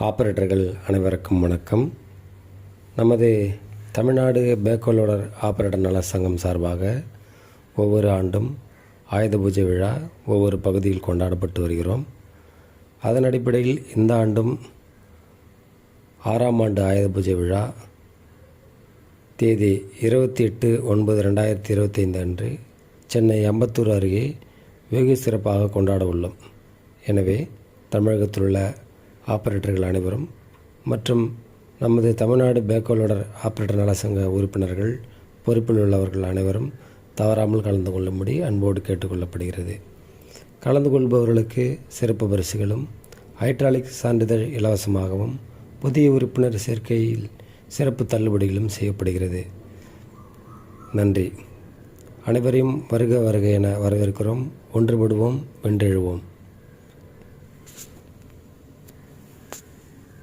ஆபரேட்டர்கள் அனைவருக்கும் வணக்கம். நமது தமிழ்நாடு பேக்ஹோல் லோடர் ஆபரேட்டர் நல சங்கம் சார்பாக ஒவ்வொரு ஆண்டும் ஆயுத பூஜை விழா ஒவ்வொரு பகுதியில் கொண்டாடப்பட்டு வருகிறோம். அதன் அடிப்படையில் இந்த ஆண்டும் 6ஆம் ஆண்டு ஆயுத பூஜை விழா தேதி 28/9/2025 அன்று சென்னை அம்பத்தூர் அருகே வெகு சிறப்பாக கொண்டாட உள்ளோம். எனவே தமிழகத்தில் உள்ள ஆபரேட்டர்கள் அனைவரும் மற்றும் நமது தமிழ்நாடு பேக்ஹோல் லோடர் ஆபரேட்டர் நல சங்க உறுப்பினர்கள், பொறுப்பில் உள்ளவர்கள் அனைவரும் தவறாமல் கலந்து கொள்ளும்படி அன்போடு கேட்டுக்கொள்ளப்படுகிறது. கலந்து கொள்பவர்களுக்கு சிறப்பு பரிசுகளும் ஹைட்ராலிக் சான்றிதழ் இலவசமாகவும் புதிய உறுப்பினர் சேர்க்கையில் சிறப்பு தள்ளுபடிகளும் செய்யப்படுகிறது. நன்றி. அனைவரையும் வருக வருக என வரவேற்கிறோம். ஒன்றுபடுவோம், வென்றெழுவோம்.